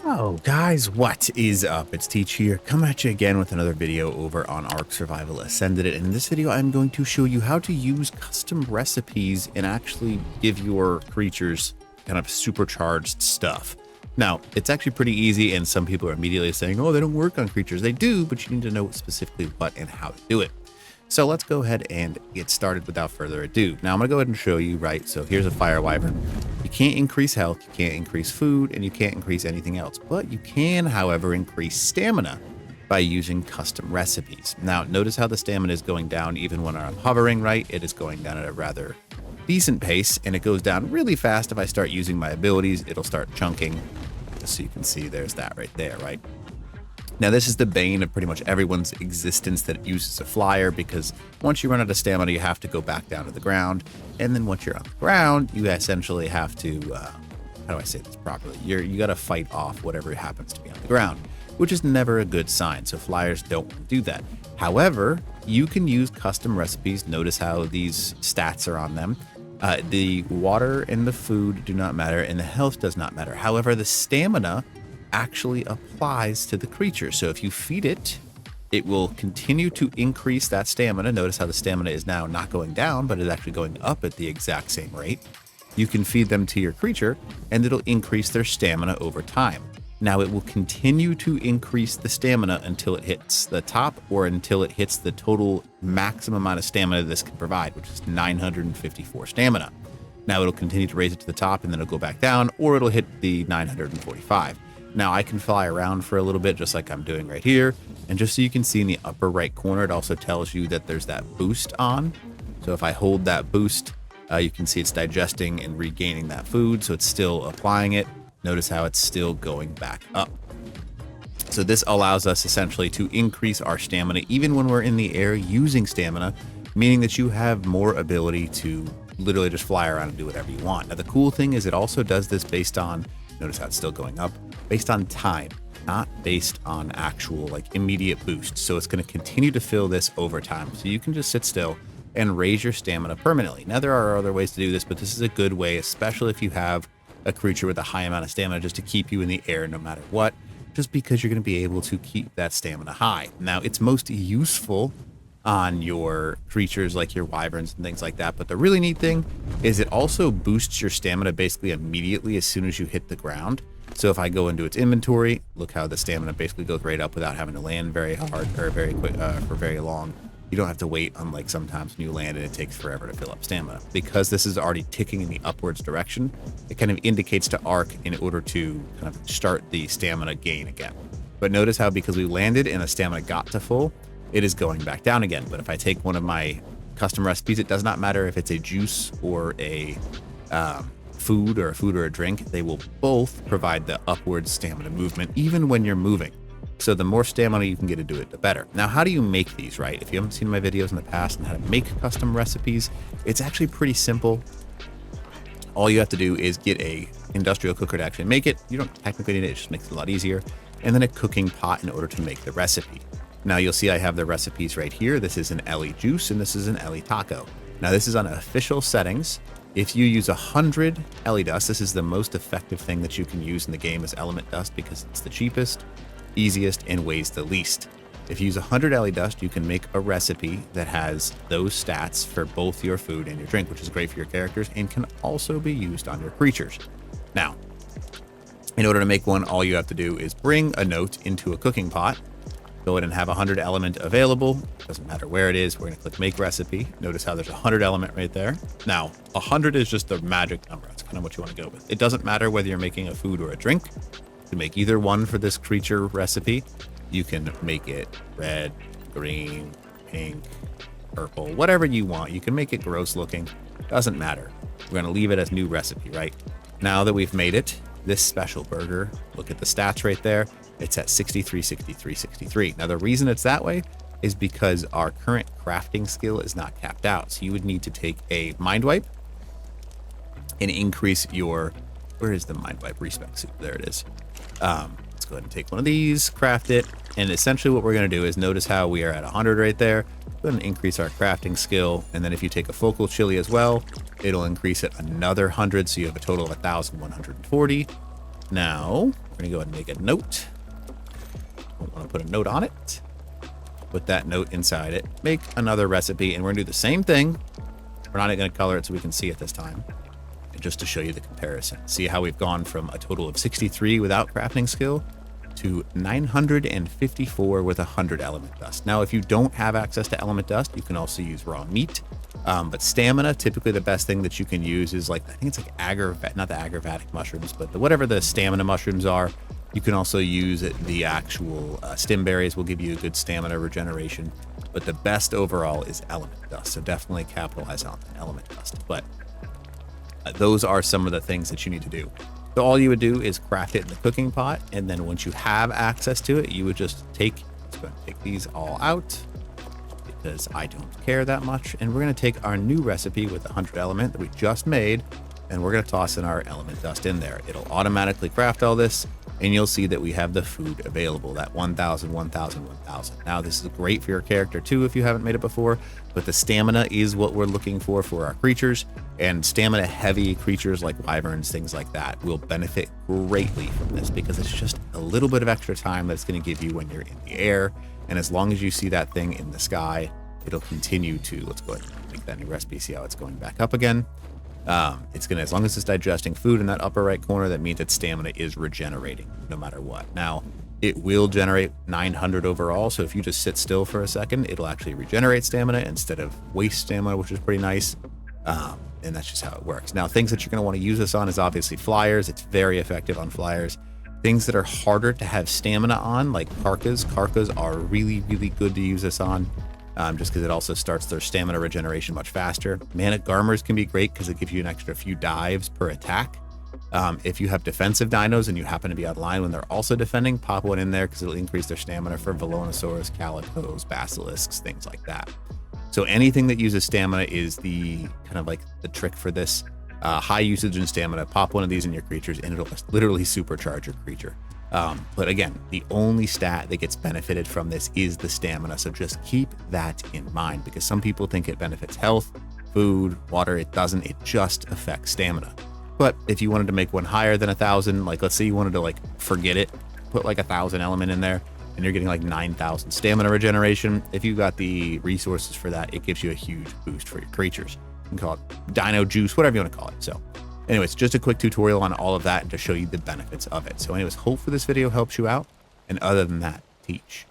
Oh, guys, what is up? It's Teach here, coming at you again with another video over on Ark Survival Ascended. And in this video, I'm going to show you how to use custom recipes and actually give your creatures kind of supercharged stuff. Now, it's actually pretty easy, and some people are immediately saying, oh, they don't work on creatures. They do, but you need to know specifically what and how to do it. So let's go ahead and get started without further ado. Now I'm gonna go ahead and show you, right? So here's a fire wyvern. You can't increase health, you can't increase food, and you can't increase anything else, but you can, however, increase stamina by using custom recipes. Now, notice how the stamina is going down even when I'm hovering, right? It is going down at a rather decent pace, and it goes down really fast. If I start using my abilities, it'll start chunking. Just so you can see, there's that right there, right? Now, this is the bane of pretty much everyone's existence that uses a flyer, because once you run out of stamina, you have to go back down to the ground. And then once you're on the ground, you essentially have to, how do I say this properly? You got to fight off whatever happens to be on the ground, which is never a good sign. So flyers don't do that. However, you can use custom recipes. Notice how these stats are on them. The water and the food do not matter, and the health does not matter. However, the stamina actually applies to the creature. So if you feed it, it will continue to increase that stamina. Notice how the stamina is now not going down, but is actually going up at the exact same rate. You can feed them to your creature, and it'll increase their stamina over time. Now, it will continue to increase the stamina until it hits the top, or until it hits the total maximum amount of stamina this can provide, which is 954 stamina. Now, it'll continue to raise it to the top, and then it'll go back down, or it'll hit the 945. Now, I can fly around for a little bit, just like I'm doing right here. And just so you can see in the upper right corner, it also tells you that there's that boost on. So if I hold that boost, you can see it's digesting and regaining that food. So it's still applying it. Notice how it's still going back up. So this allows us essentially to increase our stamina, even when we're in the air using stamina, meaning that you have more ability to literally just fly around and do whatever you want. Now, the cool thing is it also does this based on, notice how it's still going up, based on time, not based on actual like immediate boost. So it's going to continue to fill this over time. So you can just sit still and raise your stamina permanently. Now, there are other ways to do this, but this is a good way, especially if you have a creature with a high amount of stamina, just to keep you in the air no matter what, just because you're going to be able to keep that stamina high. Now, it's most useful on your creatures like your wyverns and things like that. But the really neat thing is it also boosts your stamina basically immediately as soon as you hit the ground. So if I go into its inventory, look how the stamina basically goes right up without having to land very hard or very quick for very long. You don't have to wait, unlike sometimes when you land and it takes forever to fill up stamina. Because this is already ticking in the upwards direction, it kind of indicates to Ark in order to kind of start the stamina gain again. But notice how because we landed and the stamina got to full, it is going back down again. But if I take one of my custom recipes, it does not matter if it's a juice or a food or a drink, they will both provide the upward stamina movement even when you're moving. So the more stamina you can get into it, the better. Now, how do you make these, right? If you haven't seen my videos in the past on how to make custom recipes, it's actually pretty simple. All you have to do is get a industrial cooker to actually make it. You don't technically need it, it just makes it a lot easier. And then a cooking pot in order to make the recipe. Now, you'll see I have the recipes right here. This is an Ellie juice and this is an Ellie taco. Now, this is on official settings. If you use 100 Ellie dust, this is the most effective thing that you can use in the game as element dust because it's the cheapest, easiest, and weighs the least. If you use 100 Ellie dust, you can make a recipe that has those stats for both your food and your drink, which is great for your characters and can also be used on your creatures. Now, in order to make one, all you have to do is bring a note into a cooking pot. Go ahead and have 100 element available. Doesn't matter where it is. We're going to click make recipe. Notice how there's 100 element right there. Now, 100 is just the magic number. That's kind of what you want to go with. It doesn't matter whether you're making a food or a drink. You can make either one for this creature recipe. You can make it red, green, pink, purple, whatever you want. You can make it gross looking. Doesn't matter. We're going to leave it as new recipe, right? Now that we've made it, this special burger, look at the stats right there. It's at 63, 63, 63. Now, the reason it's that way is because our current crafting skill is not capped out. So you would need to take a mind wipe and increase your, where is the mind wipe respec suit? There it is. Let's go ahead and take one of these, craft it. And essentially what we're going to do is notice how we are at 100 right there. Go ahead and increase our crafting skill. And then if you take a focal chili as well, it'll increase it another 100. So you have a total of 1,140. Now, We're gonna go ahead and make a note. Don't want to put a note on it. Put that note inside it. Make another recipe, and we're gonna do the same thing. We're not gonna color it so we can see it this time. And just to show you the comparison. See how we've gone from a total of 63 without crafting skill to 954 with 100 element dust. Now, if you don't have access to element dust, you can also use raw meat. But stamina, typically the best thing that you can use is like, I think it's like not the agravatic mushrooms, but whatever the stamina mushrooms are. You can also use the actual stim berries will give you a good stamina regeneration. But the best overall is element dust. So definitely capitalize on the element dust. But those are some of the things that you need to do. So all you would do is craft it in the cooking pot. And then once you have access to it, you would just let's go and take these all out, because I don't care that much. And we're going to take our new recipe with the 100 element that we just made, and we're going to toss in our element dust in there. It'll automatically craft all this, and you'll see that we have the food available, that 1,000, 1,000, 1,000. Now, this is great for your character too if you haven't made it before, but the stamina is what we're looking for our creatures, and stamina heavy creatures like wyverns, things like that, will benefit greatly from this, because it's just a little bit of extra time that it's going to give you when you're in the air. And as long as you see that thing in the sky, it'll continue to, let's go ahead and make that new recipe, see how it's going back up again. It's gonna, as long as it's digesting food in that upper right corner, that means that stamina is regenerating no matter what. Now, it will generate 900 overall, so if you just sit still for a second, it'll actually regenerate stamina instead of waste stamina, which is pretty nice. And that's just how it works. Now, things that you're gonna wanna use this on is obviously flyers. It's very effective on flyers. Things that are harder to have stamina on, like Karkas. Karkas are really, really good to use this on, just because it also starts their stamina regeneration much faster. Mana Garmers can be great because it gives you an extra few dives per attack. If you have defensive dinos and you happen to be online when they're also defending, pop one in there because it'll increase their stamina for Velonosaurus, Calicos, Basilisks, things like that. So anything that uses stamina is the kind of like the trick for this. High usage in stamina, pop one of these in your creatures and it'll literally supercharge your creature. But again, the only stat that gets benefited from this is the stamina. So just keep that in mind, because some people think it benefits health, food, water. It doesn't. It just affects stamina. But if you wanted to make one higher than 1,000, like let's say you wanted to like forget it, put like 1,000 element in there and you're getting like 9,000 stamina regeneration. If you got the resources for that, it gives you a huge boost for your creatures. You can call it dino juice, whatever you want to call it. So anyways, just a quick tutorial on all of that and to show you the benefits of it. So anyways, hope for this video helps you out. And other than that, teach.